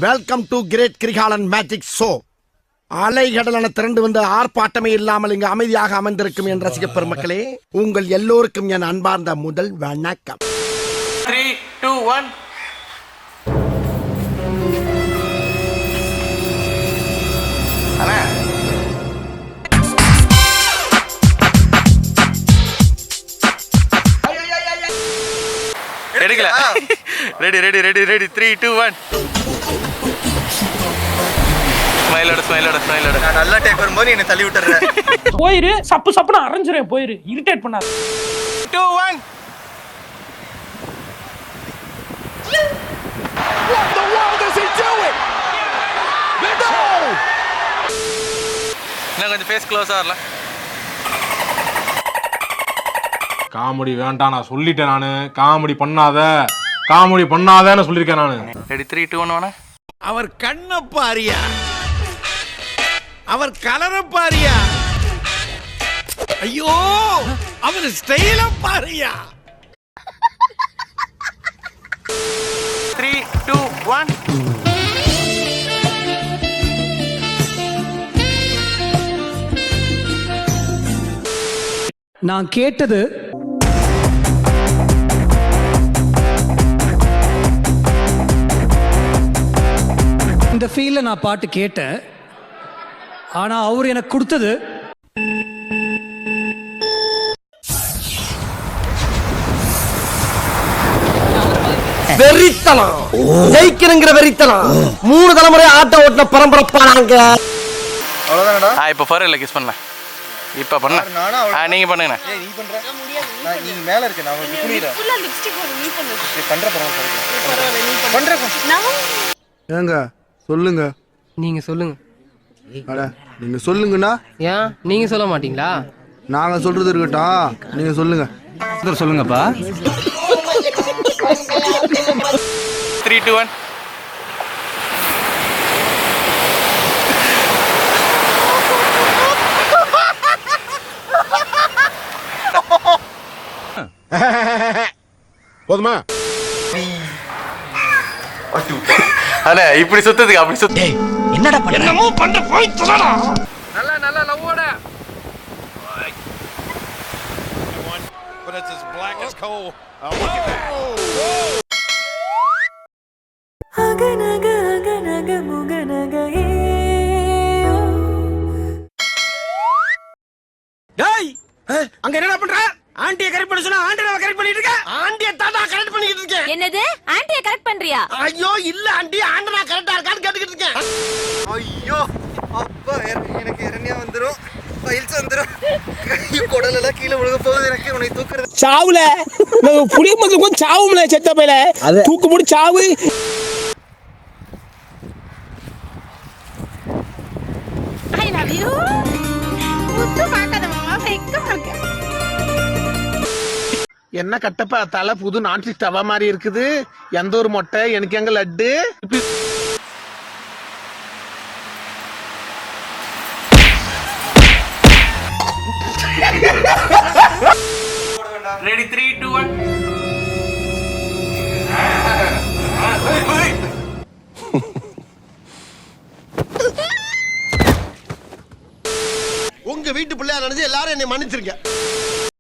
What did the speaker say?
Welcome to great Kirikalan magic show. அலைகடலான திரண்டு வந்து ஆர்ப்பாட்டமே இல்லாமல் இங்கு அமைதியாக அமர்ந்திருக்கும் என் ரசிக பெருமக்களே, உங்கள் எல்லோருக்கும் என் அன்பார்ந்த முதல் வணக்கம். 3, 2, 1. அண்ணா எடுக்கல. Ready ready ready ready 3, 2, 1. ஸ்மைலோட நான் நல்லா டேக் வரும்போது என்ன தள்ளி விட்டுறேன். போயிரு, சப்பு சப்புன்னு அரைஞ்சிரேன். போயிரு, இரிட்டேட் பண்ணாத. 2, 1. What the world is he doing? No! இன்னும் கொஞ்சம் ஃபேஸ் க்ளோஸா வரல. காமெடி வேண்டாம், நான் சொல்லிட்டேன். நானு காமெடி பண்ணாதன்னு சொல்லியிருக்கேன் நானு. ரெடி 3, 2, 1 வாணா. அவர் கண்ண பாரியா, அவர் கலர பாரியா, ஐயோ அவர் ஸ்டைல பாரியா. 3, 2, 1. நான் கேட்டது இந்த ஃபீல்ல நான் பாட்டு கேட்டேன். ஆனா அவர் எனக்கு கொடுத்தது வெறித்தனம், ஜெயிக்கணுங்கிற வெறித்தனம். 3 தலைமுறை ஆட்ட ஓட்டின பரம்பரப்பானாங்க. அவ்வளவுதானடா. இப்போ ஃபோர்ல கிஸ் பண்ணலாம். இப்போ பண்ண நீங்க பண்ணுங்க. ஏய் நீ பண்ற? நான் நீ மேல இருக்க, நான் உங்களுக்கு புரியறேன். ஃபுல்லா லிப்ஸ்டிக் போடு, நீ பண்ணு. நீ பண்ற பரவாயில்லை நீ பண்ற. ஏங்க சொல்லுங்க. நீங்க சொல்லுங்க. அட நீங்க சொல்லுங்கண்ணா. ஏன் நீங்க சொல்ல மாட்டீங்களா? நாங்க சொல்றது இருக்கட்டும், நீங்க சொல்லுங்க. சொல்லுங்கப்பா. 3, 2, 1. போதுமா? அண்ணே இப்படி சுத்ததுக்கு அப்படி சுத்த. என்னடா பண்ண? என்னமோ பண்ற, போய் சொல்லடா. நல்லா லவ்வோட. But it's as black as coal. Oh, look at that. டேய், அங்க என்னடா பண்ற? ஆண்டியை கரெக்ட் பண்ண சொன்னா ஆண்டியை கரெக்ட் பண்ணிட்டு இருக்க. ஆண்டியை தாத்தா கரெக்ட் பண்ணிட்டு இருக்கேன். என்னது ஆண்டியை கரெக்ட் பண்றியா? ஐயோ இல்ல ஆண்டி, ஆண்டனா கரெக்ட்டா இருக்கான்னு கேட்டுக்கிட்டு இருக்கேன். ஐயோ அப்பா எனக்கு இரணியா வந்துரும், ஃபைல்ஸ் வந்துரும். கை கொடலல கீழ விழுக போகுது. எனக்கு உன்னை தூக்குறது சாவுல புளிய மருந்து கொஞ்சம் சாவும்ல, செத்த பையல தூக்கு போட்டு சாவு. I love you. முத்து பார்க்காத மாமா, வெக்கமா இருக்கு. என்ன கட்டப்பா தலை புது நான்ஸ்டிக் தவா மாதிரி இருக்குது. எந்த ஒரு மொட்டை, எனக்கு எங்க லட்டு. ரெடி 3, 2, 1. உங்க வீட்டு பிள்ளையா நினைச்சு எல்லாரும் என்னை மன்னிச்சிருங்க.